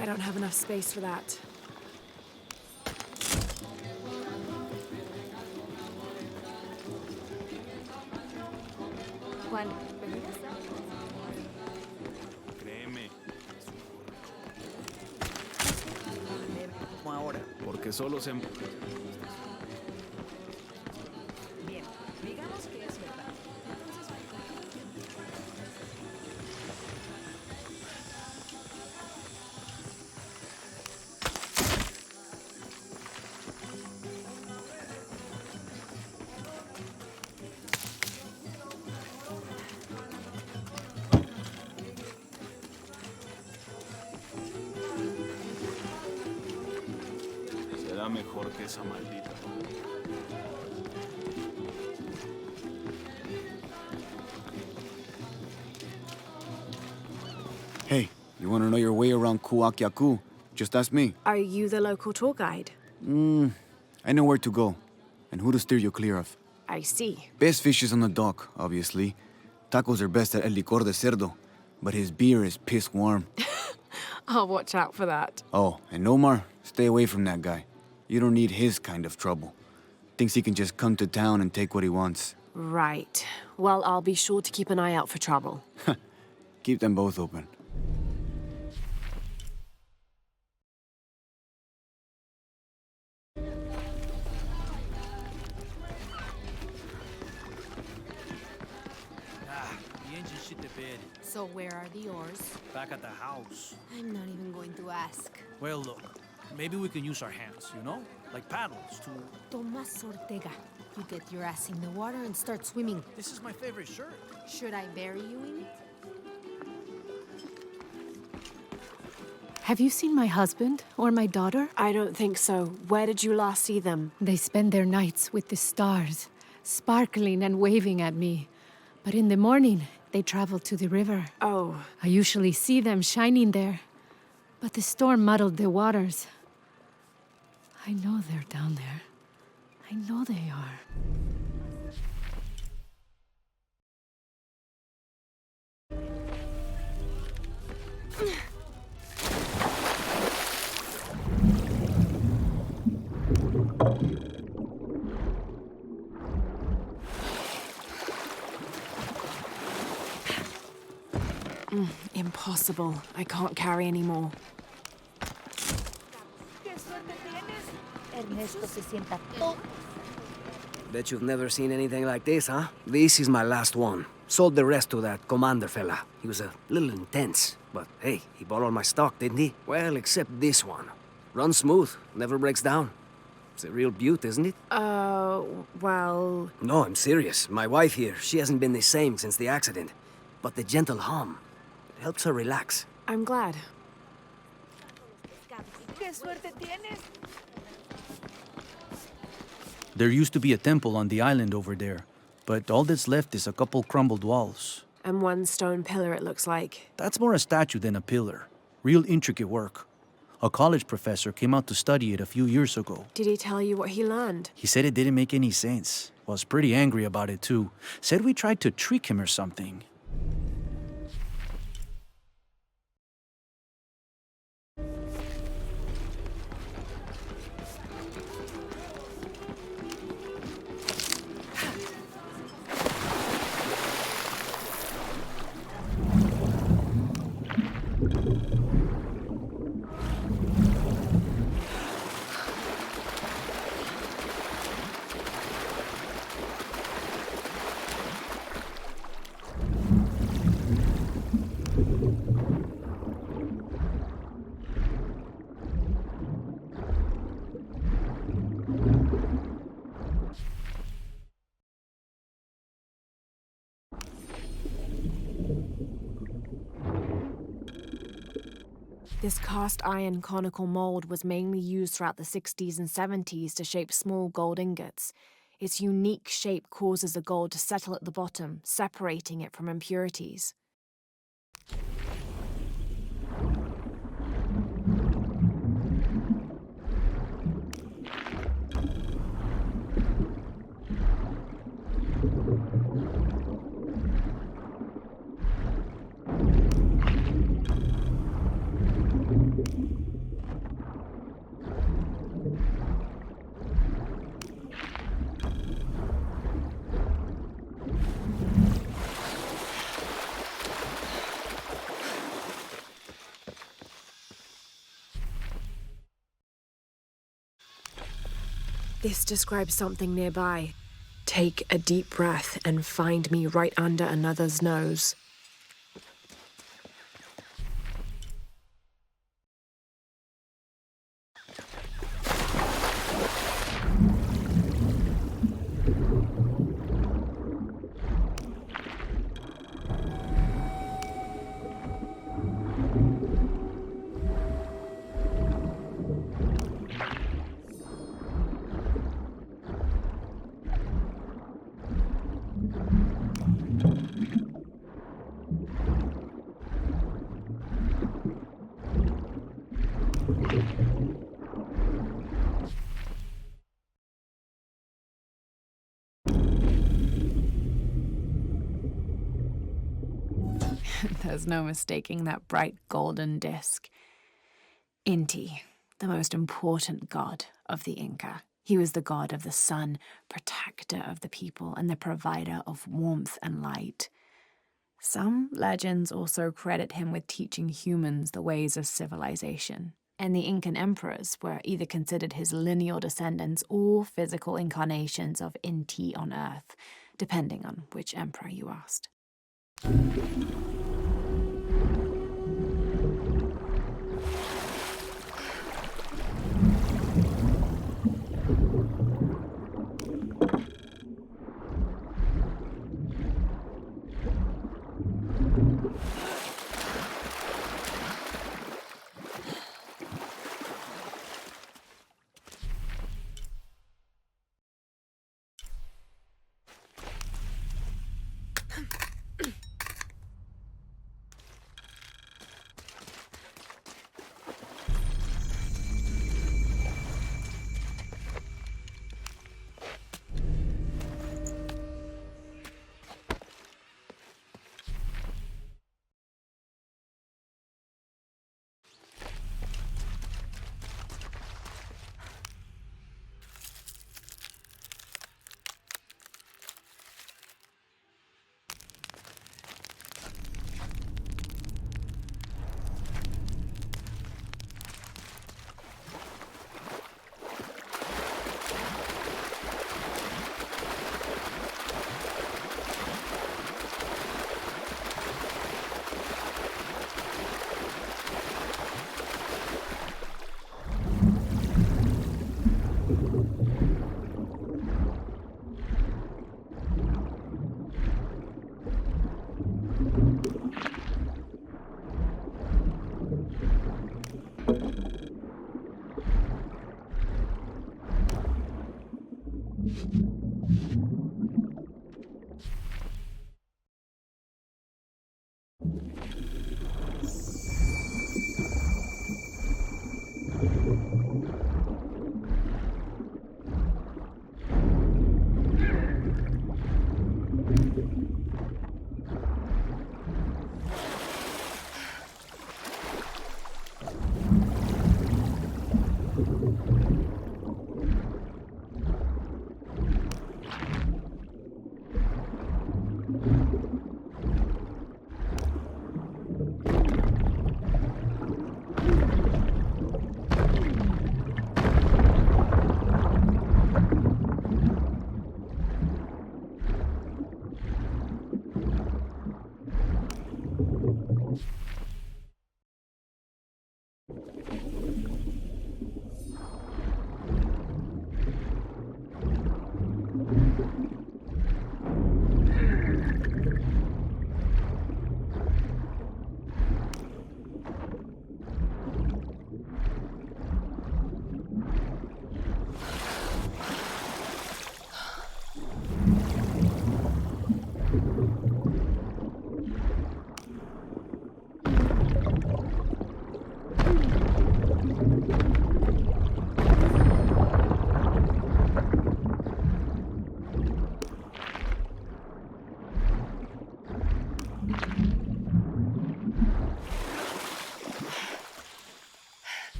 I don't have enough space for that. Juan, Créeme. Ahora, porque solo se... bien, digamos que es verdad. Será mejor que esa maldita. Hey, you want to know your way around Kuwaq Yaku? Just ask me. Are you the local tour guide? I know where to go, and who to steer you clear of. I see. Best fish is on the dock, obviously. Tacos are best at El Licor de Cerdo, but his beer is piss warm. I'll watch out for that. Oh, and Omar, stay away from that guy. You don't need his kind of trouble. Thinks he can just come to town and take what he wants. Right. Well, I'll be sure to keep an eye out for trouble. Keep them both open. The engine shit the bed. So where are the oars? Back at the house. I'm not even going to ask. Well, look. Maybe we can use our hands, you know? Like paddles to... Tomas Ortega. You get your ass in the water and start swimming. This is my favorite shirt. Should I bury you in it? Have you seen my husband or my daughter? I don't think so. Where did you last see them? They spend their nights with the stars, sparkling and waving at me. But in the morning, they travel to the river. Oh, I usually see them shining there. But the storm muddled the waters. I know they're down there. I know they are. impossible. I can't carry anymore. Bet you've never seen anything like this, huh? This is my last one. Sold the rest to that commander fella. He was a little intense, but hey, he bought all my stock, didn't he? Well, except this one. Runs smooth, never breaks down. It's a real beaut, isn't it? Well... No, I'm serious. My wife here, she hasn't been the same since the accident. But the gentle hum, it helps her relax. I'm glad. There used to be a temple on the island over there, but all that's left is a couple crumbled walls. And one stone pillar, it looks like. That's more a statue than a pillar. Real intricate work. A college professor came out to study it a few years ago. Did he tell you what he learned? He said it didn't make any sense. Was pretty angry about it too. Said we tried to trick him or something. This cast iron conical mold was mainly used throughout the 60s and 70s to shape small gold ingots. Its unique shape causes the gold to settle at the bottom, separating it from impurities. This describes something nearby. Take a deep breath and find me right under another's nose. There's no mistaking that bright golden disk. Inti, the most important god of the Inca. He was the god of the sun, protector of the people, and the provider of warmth and light. Some legends also credit him with teaching humans the ways of civilization, and the Incan emperors were either considered his lineal descendants or physical incarnations of Inti on Earth, depending on which emperor you asked.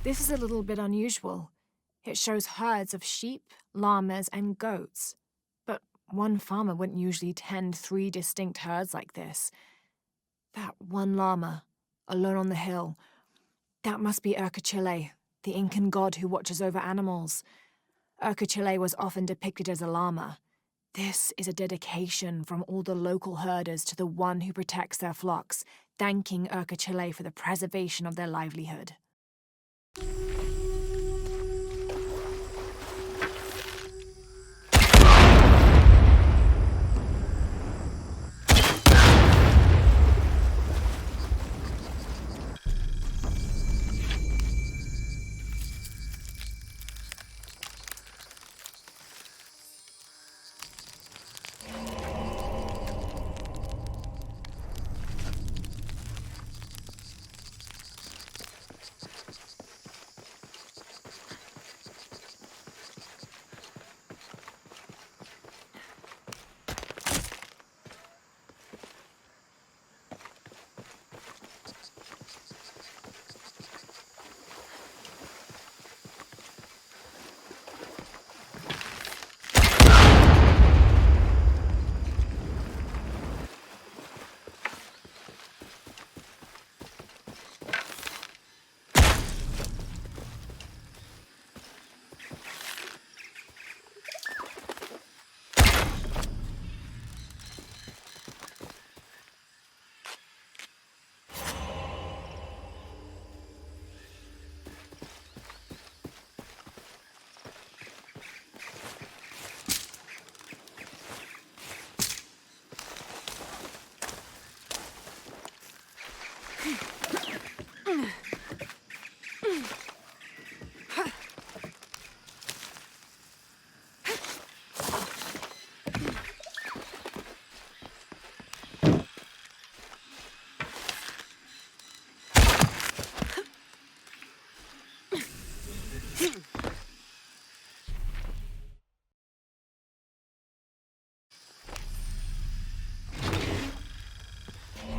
This is a little bit unusual. It shows herds of sheep, llamas, and goats. But one farmer wouldn't usually tend 3 distinct herds like this. That one llama, alone on the hill, that must be Urcuchillay, the Incan god who watches over animals. Urcuchillay was often depicted as a llama. This is a dedication from all the local herders to the one who protects their flocks, thanking Urcuchillay for the preservation of their livelihood.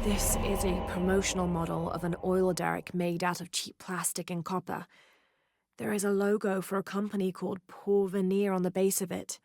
This is a promotional model of an oil derrick made out of cheap plastic and copper. There is a logo for a company called Porvenir on the base of it.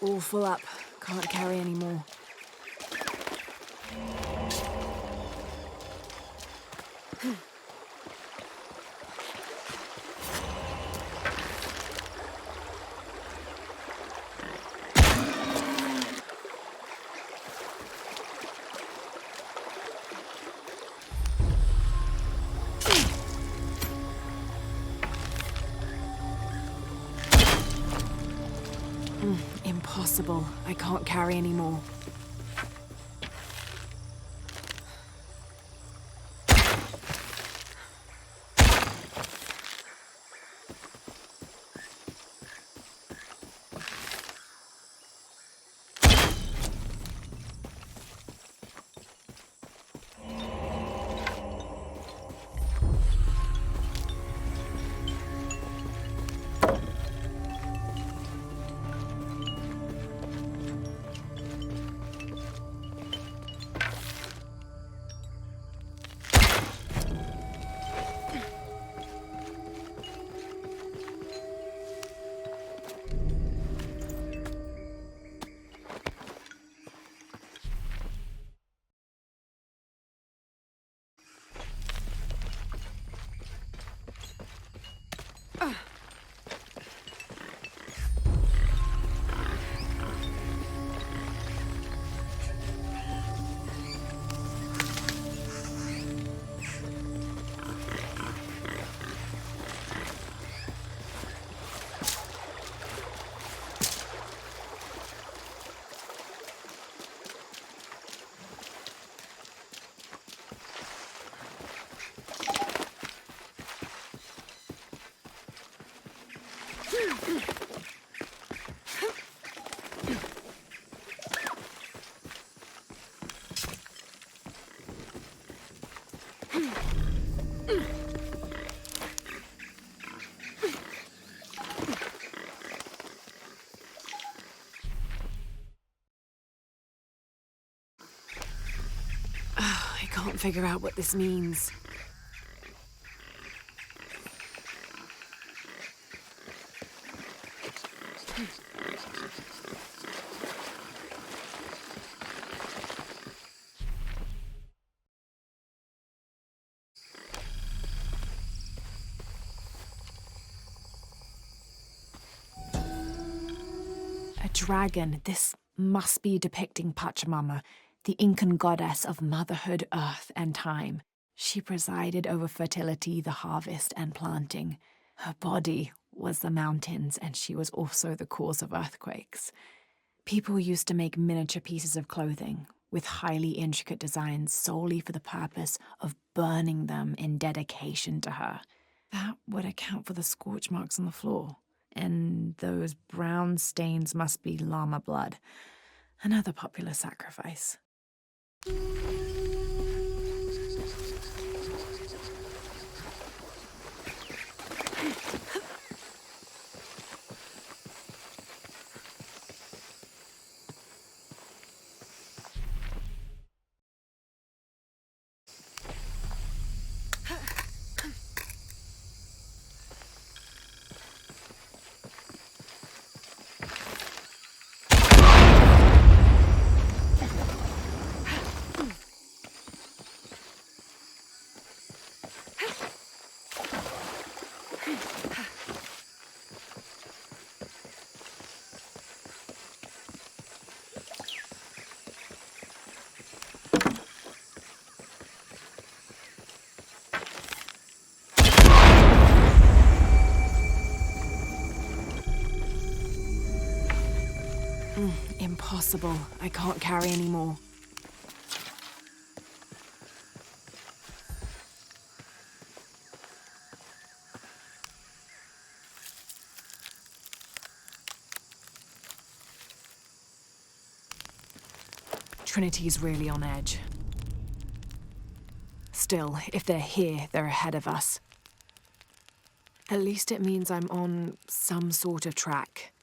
All full up. Can't carry any more. Impossible. I can't carry any more. I can't figure out what this means. A dragon. This must be depicting Pachamama, the Incan goddess of motherhood, earth, and time. She presided over fertility, the harvest, and planting. Her body was the mountains, and she was also the cause of earthquakes. People used to make miniature pieces of clothing with highly intricate designs solely for the purpose of burning them in dedication to her. That would account for the scorch marks on the floor. And those brown stains must be llama blood, another popular sacrifice. Impossible. I can't carry any more. Trinity's really on edge. Still, if they're here, they're ahead of us. At least it means I'm on some sort of track.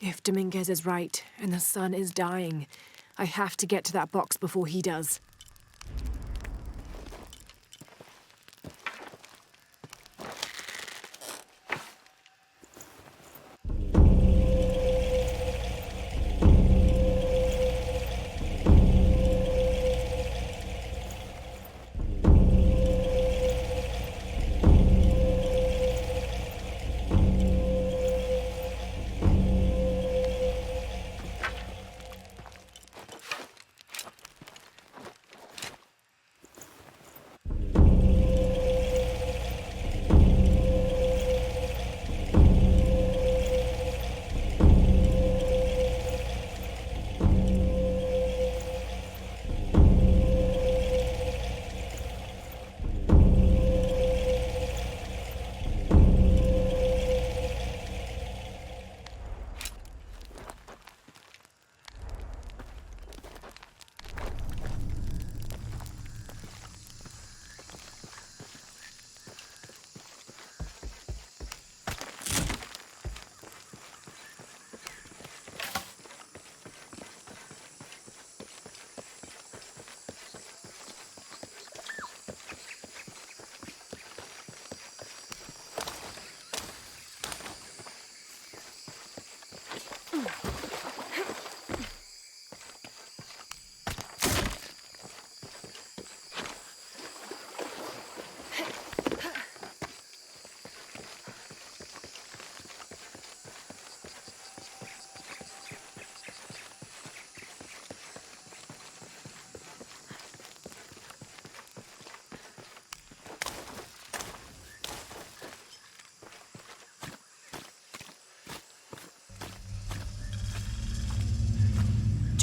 If Dominguez is right, and the sun is dying, I have to get to that box before he does.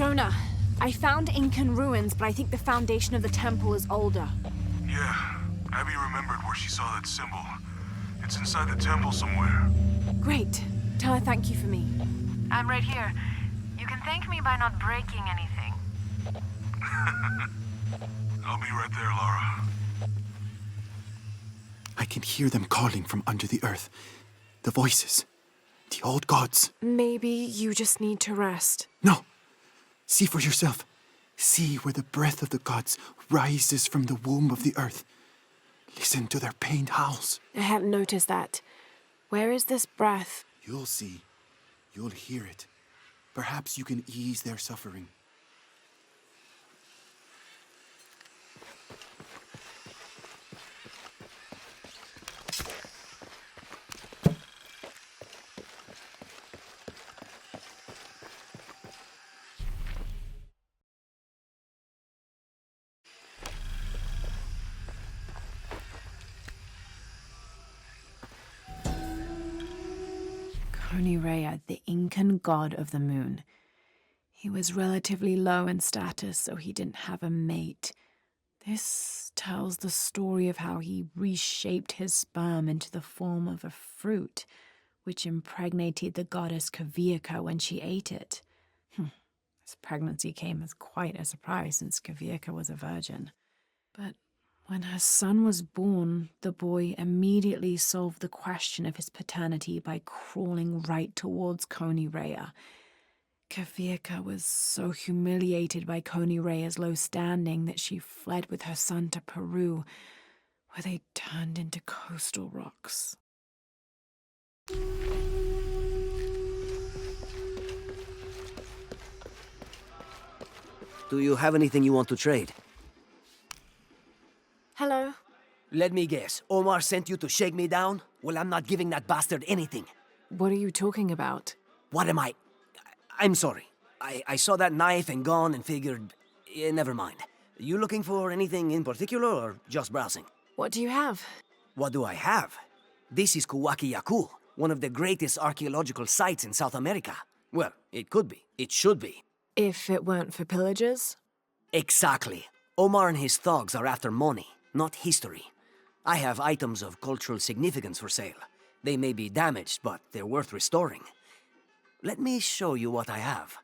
Jonah, I found Incan ruins, but I think the foundation of the temple is older. Yeah, Abby remembered where she saw that symbol. It's inside the temple somewhere. Great. Tell her thank you for me. I'm right here. You can thank me by not breaking anything. I'll be right there, Lara. I can hear them calling from under the earth. The voices. The old gods. Maybe you just need to rest. No. See for yourself. See where the breath of the gods rises from the womb of the earth. Listen to their pained howls. I hadn't noticed that. Where is this breath? You'll see. You'll hear it. Perhaps you can ease their suffering. Coniraya, the Incan god of the moon. He was relatively low in status, so he didn't have a mate. This tells the story of how he reshaped his sperm into the form of a fruit, which impregnated the goddess Kuwaq when she ate it. His pregnancy came as quite a surprise since Kuwaq was a virgin. But when her son was born, the boy immediately solved the question of his paternity by crawling right towards Coniraya. Kuwaq was so humiliated by Coniraya's low standing that she fled with her son to Peru, where they turned into coastal rocks. Do you have anything you want to trade? Hello? Let me guess. Omar sent you to shake me down? Well, I'm not giving that bastard anything. What are you talking about? What am I? I'm sorry. I saw that knife and gun and figured... never mind. You looking for anything in particular or just browsing? What do you have? What do I have? This is Kuwaq Yaku, one of the greatest archaeological sites in South America. Well, it could be. It should be. If it weren't for pillagers? Exactly. Omar and his thugs are after money, not history. I have items of cultural significance for sale. They may be damaged, but they're worth restoring. Let me show you what I have.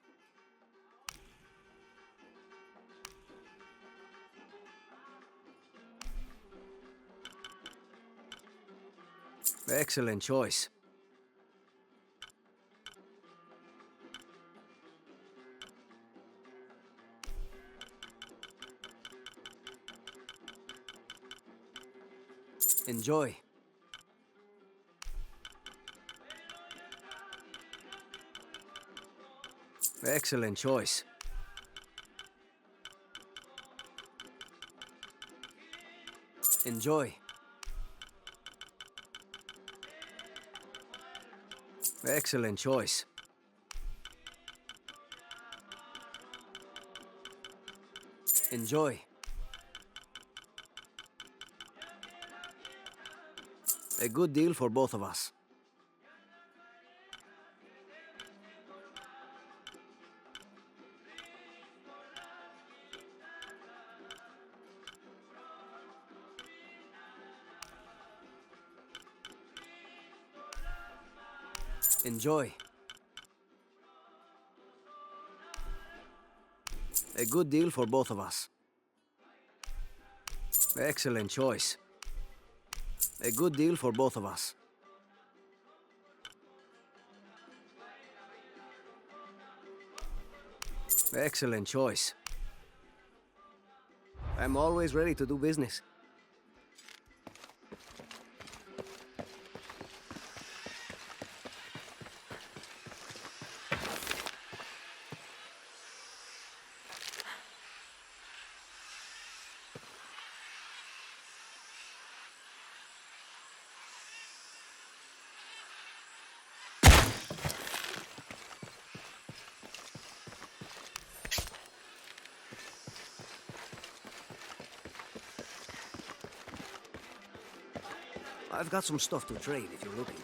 Excellent choice. Enjoy. Excellent choice. Enjoy. Excellent choice. Enjoy. A good deal for both of us. Enjoy. A good deal for both of us. Excellent choice. A good deal for both of us. Excellent choice. I'm always ready to do business. I've got some stuff to trade if you're looking.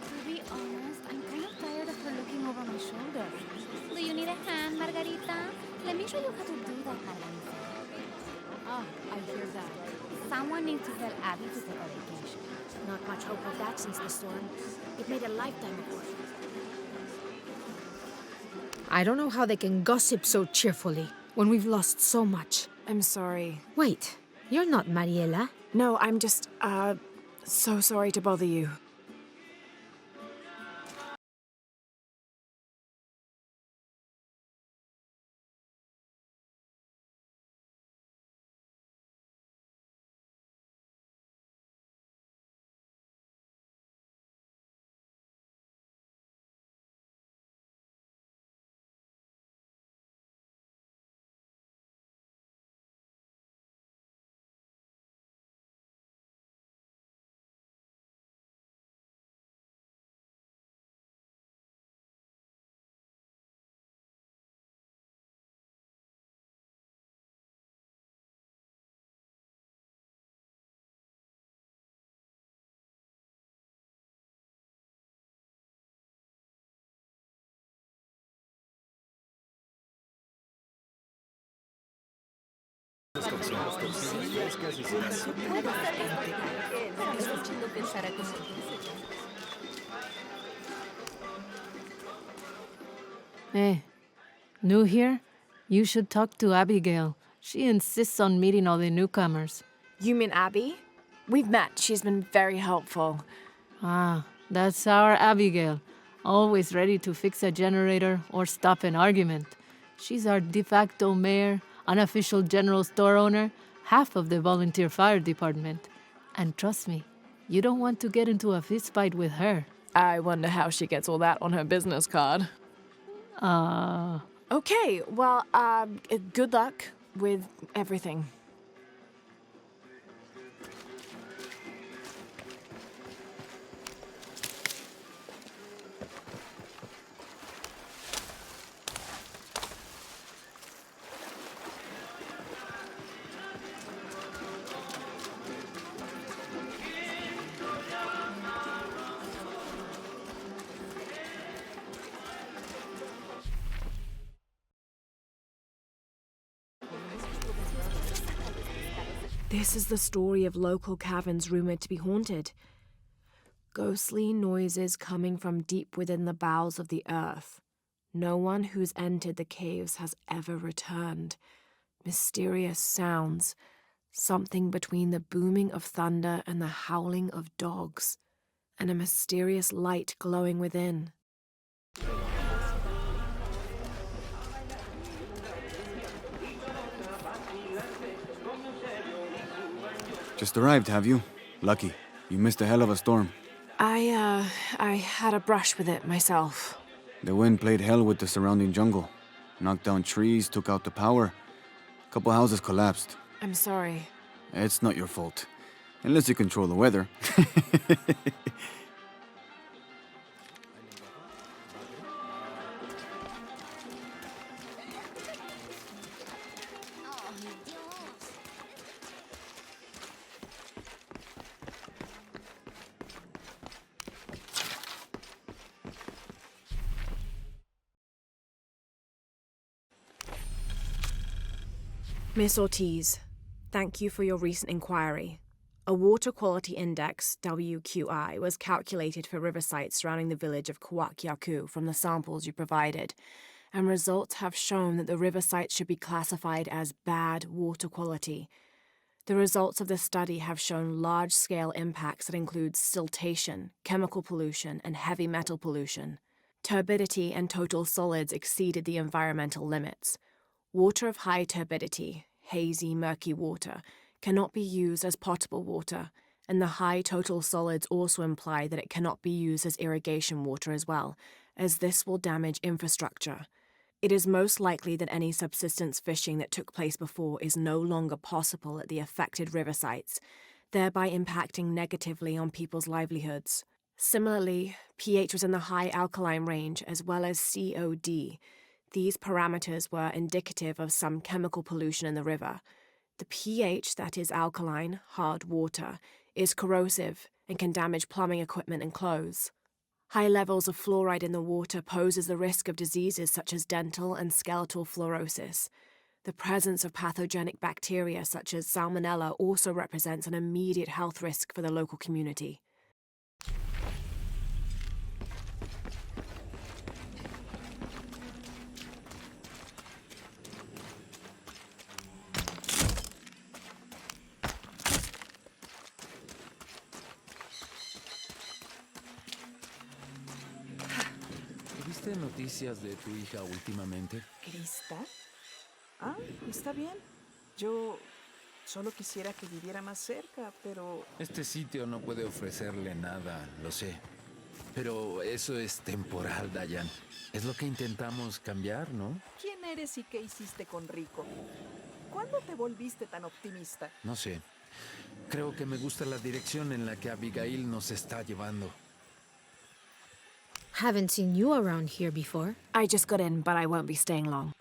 To be honest, I'm kind of tired of her looking show you how to do that, Mademoiselle. Ah, I hear that. Someone needs to tell Abby to take a vacation. Not much hope of that since the storm. It made a lifetime of work. I don't know how they can gossip so cheerfully when we've lost so much. I'm sorry. Wait, you're not Mariela. No, I'm just, so sorry to bother you. Hey, new here? You should talk to Abigail. She insists on meeting all the newcomers. You mean Abby? We've met. She's been very helpful. Ah, that's our Abigail. Always ready to fix a generator or stop an argument. She's our de facto mayor, unofficial general store owner, half of the volunteer fire department. And trust me, you don't want to get into a fistfight with her. I wonder how she gets all that on her business card. Okay, well, good luck with everything. This is the story of local caverns rumored to be haunted. Ghostly noises coming from deep within the bowels of the earth. No one who's entered the caves has ever returned. Mysterious sounds, something between the booming of thunder and the howling of dogs, and a mysterious light glowing within. Just arrived, have you? Lucky. You missed a hell of a storm. I had a brush with it myself. The wind played hell with the surrounding jungle. Knocked down trees, took out the power. A couple houses collapsed. I'm sorry. It's not your fault. Unless you control the weather. Miss Ortiz, thank you for your recent inquiry. A water quality index, WQI, was calculated for river sites surrounding the village of Kuwaq Yaku from the samples you provided, and results have shown that the river sites should be classified as bad water quality. The results of the study have shown large-scale impacts that include siltation, chemical pollution, and heavy metal pollution. Turbidity and total solids exceeded the environmental limits. Water of high turbidity, hazy, murky water, cannot be used as potable water, and the high total solids also imply that it cannot be used as irrigation water as well, as this will damage infrastructure. It is most likely that any subsistence fishing that took place before is no longer possible at the affected river sites, thereby impacting negatively on people's livelihoods. Similarly, pH was in the high alkaline range as well as COD. These parameters were indicative of some chemical pollution in the river. The pH, that is alkaline, hard water, is corrosive and can damage plumbing equipment and clothes. High levels of fluoride in the water poses the risk of diseases such as dental and skeletal fluorosis. The presence of pathogenic bacteria such as Salmonella also represents an immediate health risk for the local community. ¿Viste noticias de tu hija últimamente? ¿Krista? Ah, está bien. Yo solo quisiera que viviera más cerca, pero... Este sitio no puede ofrecerle nada, lo sé. Pero eso es temporal, Dayan. Es lo que intentamos cambiar, ¿no? ¿Quién eres y qué hiciste con Rico? ¿Cuándo te volviste tan optimista? No sé. Creo que me gusta la dirección en la que Abigail nos está llevando. Haven't seen you around here before. I just got in, but I won't be staying long.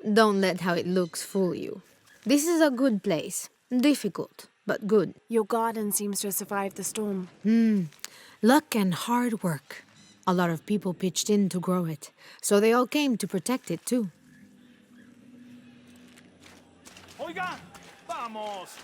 Don't let how it looks fool you. This is a good place. Difficult, but good. Your garden seems to have survived the storm. Luck and hard work. A lot of people pitched in to grow it, so they all came to protect it too. Oiga, vamos.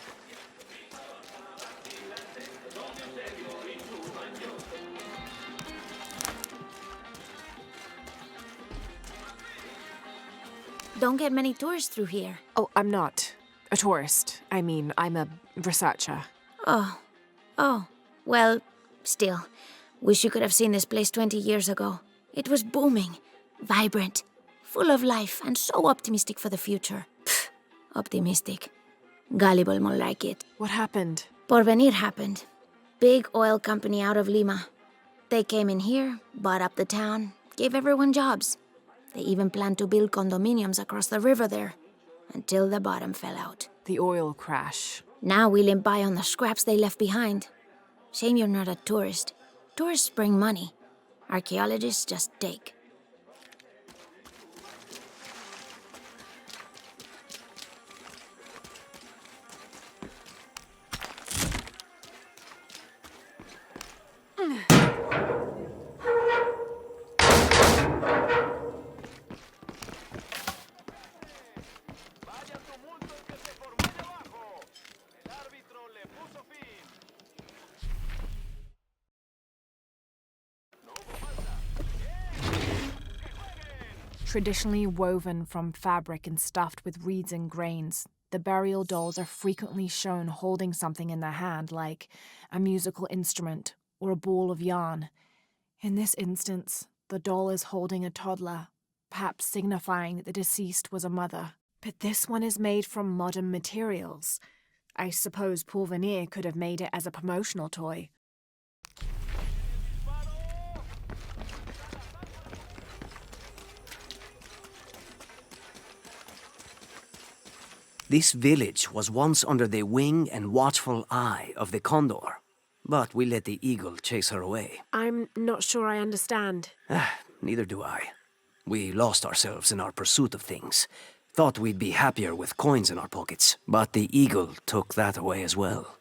Don't get many tourists through here. Oh, I'm not a tourist. I mean, I'm a researcher. Oh. Well, still. Wish you could have seen this place 20 years ago. It was booming, vibrant, full of life, and so optimistic for the future. Pfft, optimistic. Gullible more like it. What happened? Porvenir happened. Big oil company out of Lima. They came in here, bought up the town, gave everyone jobs. They even planned to build condominiums across the river there, until the bottom fell out. The oil crash. Now we limp by on the scraps they left behind. Shame you're not a tourist. Tourists bring money. Archaeologists just take. Traditionally woven from fabric and stuffed with reeds and grains, the burial dolls are frequently shown holding something in their hand, like a musical instrument or a ball of yarn. In this instance, the doll is holding a toddler, perhaps signifying that the deceased was a mother. But this one is made from modern materials. I suppose Porvenir could have made it as a promotional toy. This village was once under the wing and watchful eye of the condor, but we let the eagle chase her away. I'm not sure I understand. Neither do I. We lost ourselves in our pursuit of things. Thought we'd be happier with coins in our pockets, but the eagle took that away as well.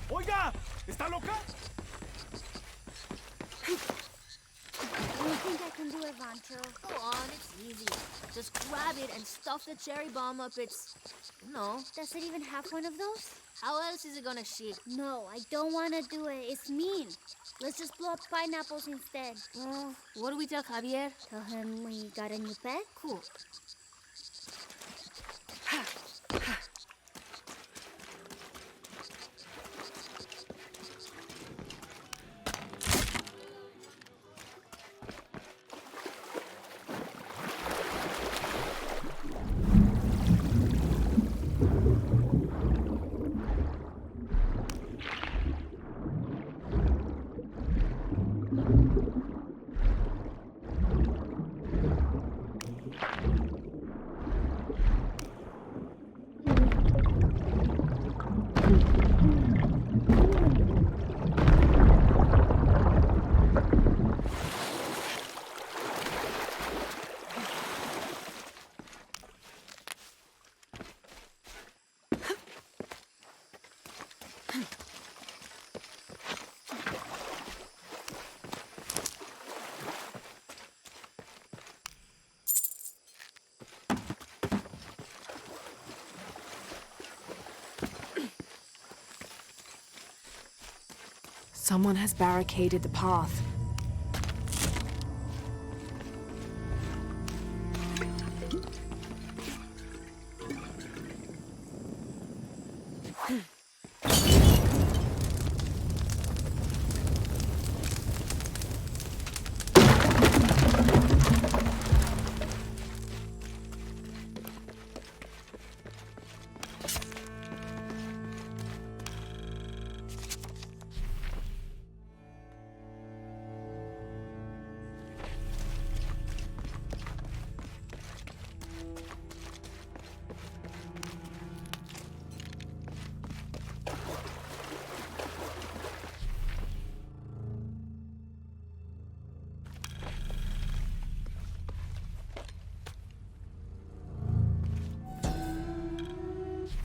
Oiga, ¿está loca? You think I can do it, Vancho? Go on, it's easy. Just grab it and stuff the cherry bomb up its... No. Does it even have one of those? How else is it gonna shit? No, I don't want to do it. It's mean. Let's just blow up pineapples instead. Well, what do we tell Javier? Tell him we got a new pet? Cool. Someone has barricaded the path.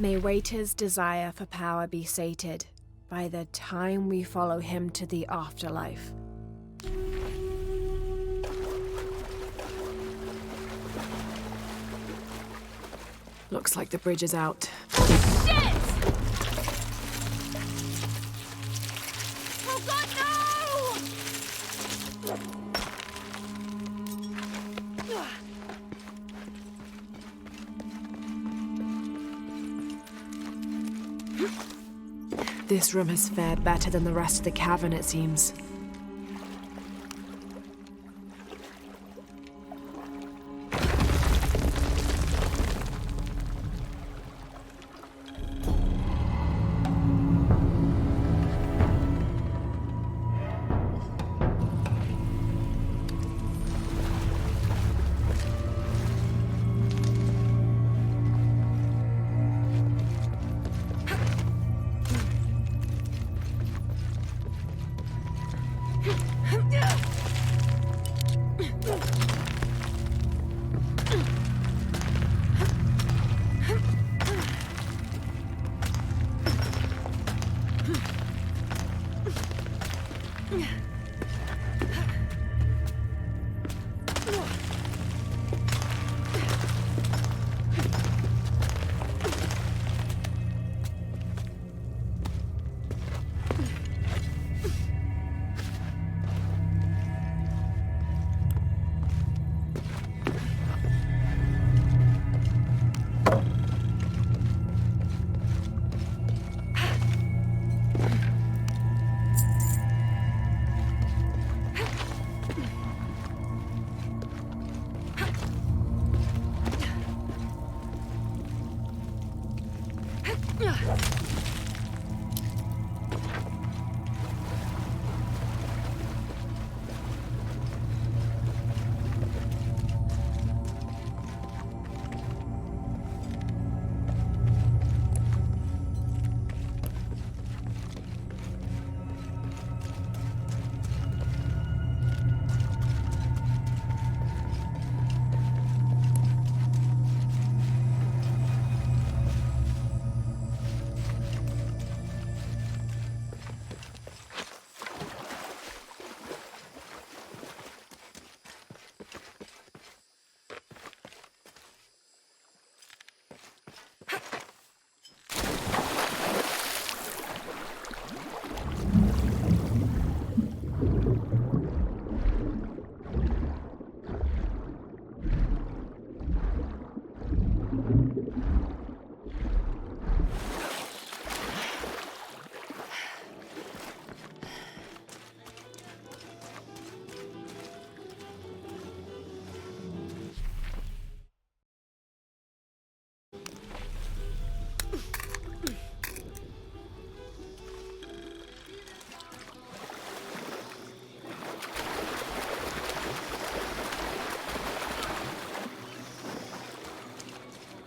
May Wayta's desire for power be sated by the time we follow him to the afterlife. Looks like the bridge is out. Shit! Oh god, no! This room has fared better than the rest of the cavern, it seems.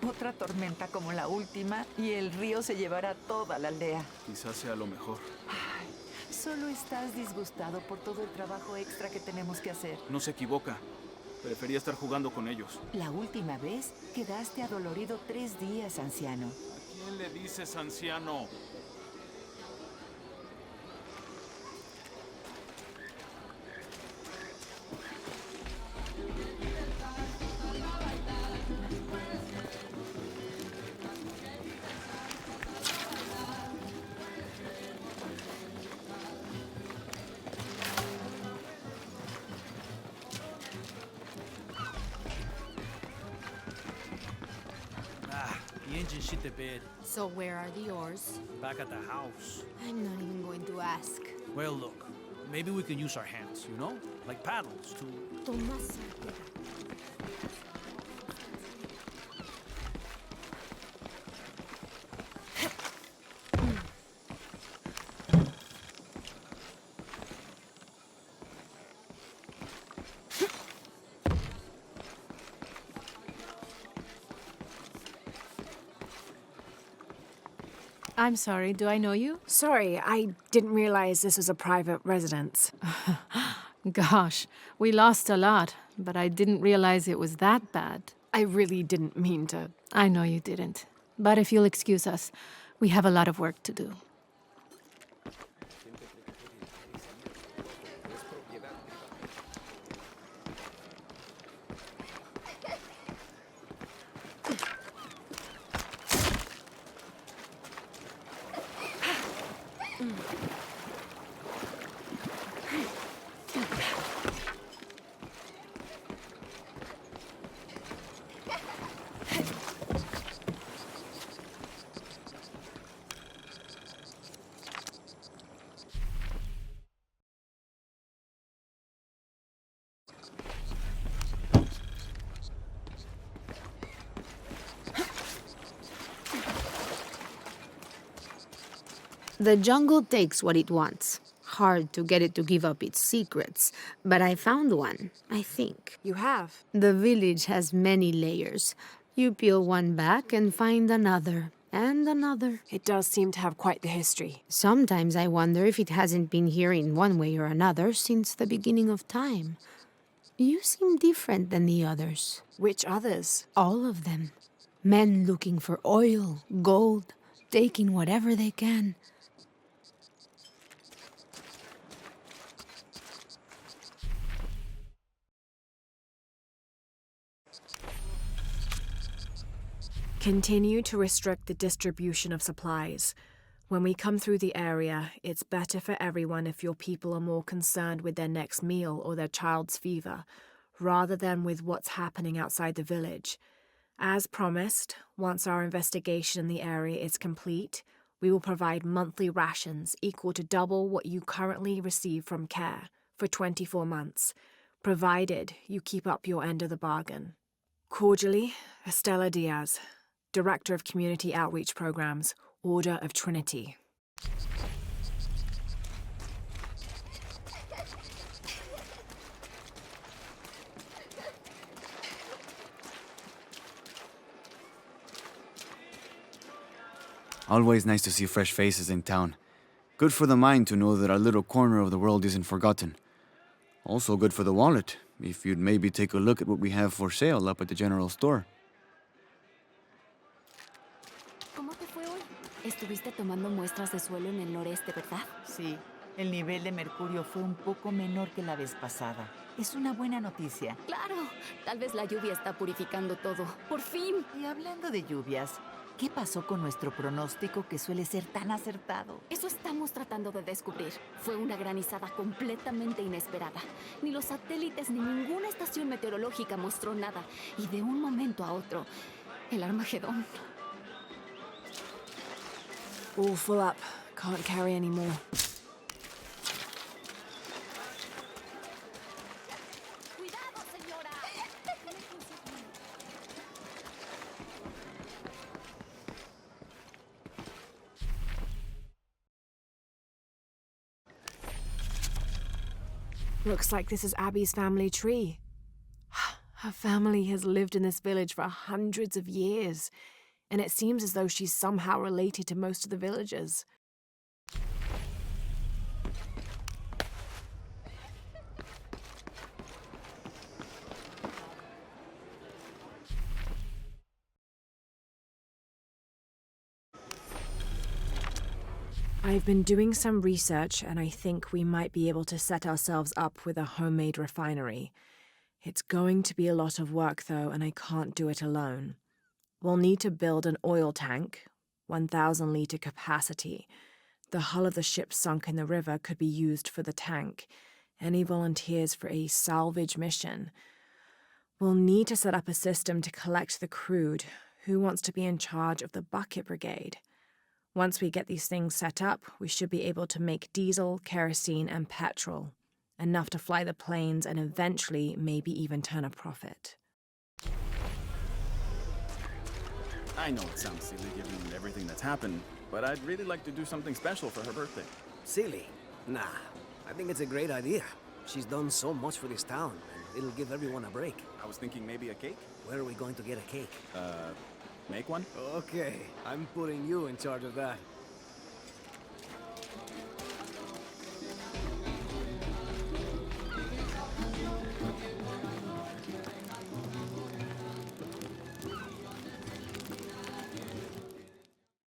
Otra tormenta como la última y el río se llevará toda la aldea. Quizás sea lo mejor. Ay, solo estás disgustado por todo el trabajo extra que tenemos que hacer. No se equivoca. Prefería estar jugando con ellos. La última vez quedaste adolorido 3 días, anciano. ¿A quién le dices anciano? change and shit the bed. So where are the oars? Back at the house. I'm not even going to ask. Well, look. Maybe we can use our hands, you know? Like paddles to... Tomás. I'm sorry, do I know you? Sorry, I didn't realize this was a private residence. Gosh, we lost a lot, but I didn't realize it was that bad. I really didn't mean to. I know you didn't. But if you'll excuse us, we have a lot of work to do. The jungle takes what it wants. Hard to get it to give up its secrets, but I found one, I think. You have? The village has many layers. You peel one back and find another, and another. It does seem to have quite the history. Sometimes I wonder if it hasn't been here in one way or another since the beginning of time. You seem different than the others. Which others? All of them. Men looking for oil, gold, taking whatever they can. Continue to restrict the distribution of supplies. When we come through the area, it's better for everyone if your people are more concerned with their next meal or their child's fever, rather than with what's happening outside the village. As promised, once our investigation in the area is complete, we will provide monthly rations equal to double what you currently receive from care for 24 months, provided you keep up your end of the bargain. Cordially, Estela Diaz, Director of Community Outreach Programs, Order of Trinity. Always nice to see fresh faces in town. Good for the mind to know that our little corner of the world isn't forgotten. Also good for the wallet, if you'd maybe take a look at what we have for sale up at the general store. ¿Cómo te fue hoy? Estuviste tomando muestras de suelo en el noreste, ¿verdad? Sí, el nivel de mercurio fue un poco menor que la vez pasada. Es una buena noticia. Claro, tal vez la lluvia está purificando todo. ¡Por fin! Y hablando de lluvias, ¿qué pasó con nuestro pronóstico que suele ser tan acertado? Eso estamos tratando de descubrir. Fue una granizada completamente inesperada. Ni los satélites ni ninguna estación meteorológica mostró nada. Y de un momento a otro, el Armagedón. All full up. Can't carry any more. Looks like this is Abby's family tree. Her family has lived in this village for hundreds of years, and it seems as though she's somehow related to most of the villagers. I've been doing some research, and I think we might be able to set ourselves up with a homemade refinery. It's going to be a lot of work, though, and I can't do it alone. We'll need to build an oil tank, 1,000-litre capacity. The hull of the ship sunk in the river could be used for the tank. Any volunteers for a salvage mission? We'll need to set up a system to collect the crude. Who wants to be in charge of the bucket brigade? Once we get these things set up, we should be able to make diesel, kerosene, and petrol. Enough to fly the planes and eventually maybe even turn a profit. I know it sounds silly given everything that's happened, but I'd really like to do something special for her birthday. Silly? Nah, I think it's a great idea. She's done so much for this town, and it'll give everyone a break. I was thinking maybe a cake? Where are we going to get a cake? Make one? Okay, I'm putting you in charge of that.